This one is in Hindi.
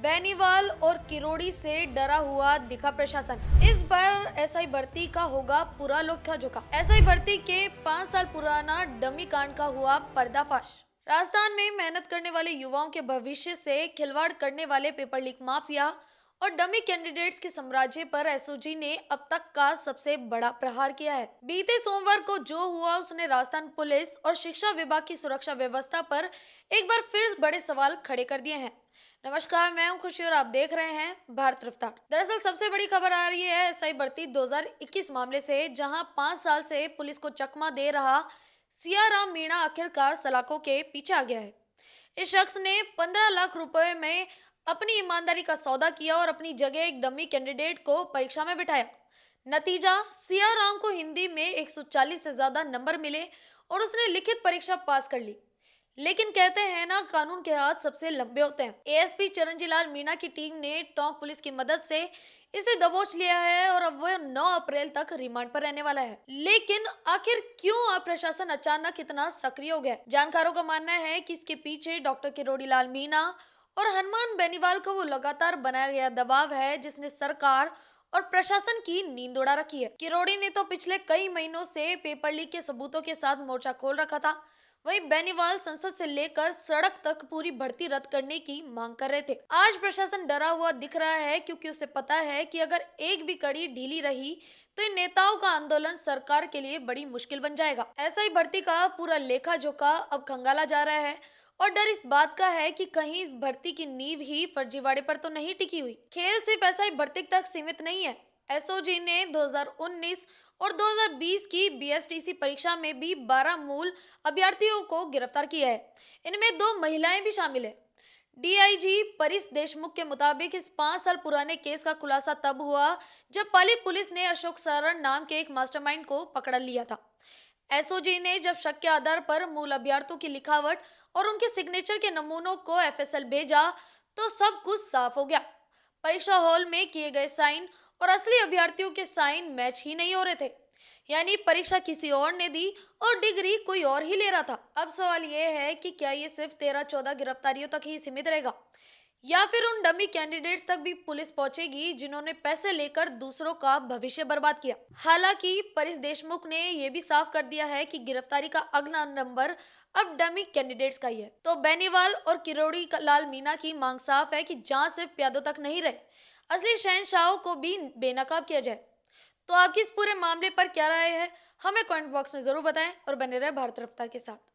बेनीवाल और किरोड़ी से डरा हुआ दिखा प्रशासन। इस बार एसआई भर्ती का होगा पूरा लेखा जोखा। एसआई भर्ती के 5 साल पुराना डमी कांड का हुआ पर्दाफाश। राजस्थान में मेहनत करने वाले युवाओं के भविष्य से खिलवाड़ करने वाले पेपर लीक माफिया और डमी कैंडिडेट्स के साम्राज्य पर एसओजी ने अब तक का सबसे बड़ा प्रहार किया है। बीते सोमवार को जो हुआ उसने राजस्थान पुलिस और शिक्षा विभाग की सुरक्षा व्यवस्था पर एक बार फिर बड़े सवाल खड़े कर दिए हैं। नमस्कार, मैं हूं खुशी और आप देख रहे हैं भारत रफ्तार। दरअसल सबसे बड़ी खबर आ रही है एसआई भर्ती 2021 मामले से, जहां 5 साल से पुलिस को चकमा दे रहा सियाराम मीणा आखिरकार सलाखों के पीछे आ गया है। इस शख्स ने 15 लाख रुपए में अपनी ईमानदारी का सौदा किया और अपनी जगह एक डमी कैंडिडेट को परीक्षा में बिठाया। नतीजा, सियाराम को हिंदी में 140 से ज्यादा नंबर मिले और उसने लिखित परीक्षा पास कर ली। लेकिन कहते हैं ना, कानून के हाथ सबसे लंबे होते हैं। एएसपी चरणजीत लाल मीणा की टीम ने टोंक पुलिस की मदद से इसे दबोच लिया है और अब वह 9 अप्रैल तक रिमांड पर रहने वाला है। लेकिन आखिर क्यों प्रशासन अचानक इतना सक्रिय हो गया? जानकारों का मानना है कि इसके पीछे डॉक्टर किरोड़ी लाल मीणा और हनुमान बेनीवाल का वो लगातार बनाया गया दबाव है, जिसने सरकार और प्रशासन की नींद उड़ा रखी है। किरोड़ी ने तो पिछले कई महीनों से पेपर लीक के सबूतों के साथ मोर्चा खोल रखा था। वहीं बेनीवाल संसद से लेकर सड़क तक पूरी भर्ती रद्द करने की मांग कर रहे थे। आज प्रशासन डरा हुआ दिख रहा है, क्योंकि उसे पता है कि अगर एक भी कड़ी ढीली रही तो इन नेताओं का आंदोलन सरकार के लिए बड़ी मुश्किल बन जाएगा। ऐसा ही भर्ती का पूरा लेखा जोखा अब खंगाला जा रहा है और डर इस बात का है कि कहीं इस भर्ती की नींव ही फर्जीवाड़े पर तो नहीं टिकी हुई। खेल सिर्फ ऐसा ही भर्ती तक सीमित नहीं है। एसओजी ने 2019 और 2020 की बीएसटीसी परीक्षा में भी 12 मूल अभ्यर्थियों को गिरफ्तार किया है। इनमें 2 महिलाएं भी शामिल है। डीआईजी परिस देशमुख के मुताबिक इस 5 साल पुराने केस का खुलासा तब हुआ जब पाली पुलिस ने अशोक सरण नाम के एक मास्टरमाइंड को पकड़ लिया था। एसओजी ने जब शक के आधार पर मूल अभ्यर्थियों की लिखावट और उनके सिग्नेचर के नमूनों को एफएसएल भेजा तो सब कुछ साफ हो गया। परीक्षा हॉल में किए गए साइन और असली अभ्यर्थियों के साइन मैच ही नहीं हो रहे थे। यानी परीक्षा किसी और ने दी और डिग्री कोई और ही ले रहा था। अब सवाल यह है कि क्या ये सिर्फ 13-14 गिरफ्तारियों तक ही सीमित रहेगा, या फिर उन डमी कैंडिडेट्स तक भी पुलिस पहुंचेगी जिन्होंने पैसे लेकर दूसरों का भविष्य बर्बाद किया। हालांकि परिस देशमुख ने यह भी साफ कर दिया है कि गिरफ्तारी का अगला नंबर अब डमी कैंडिडेट्स का ही है। तो बेनीवाल और किरोड़ी लाल मीणा की मांग साफ है कि जांच सिर्फ प्यादों तक नहीं रहे, असली शहंशाहों को भी बेनकाब किया जाए। तो आपकी इस पूरे मामले पर क्या राय है, हमें कमेंट बॉक्स में जरूर बताएं और बने रहे भारत रफ्तार के साथ।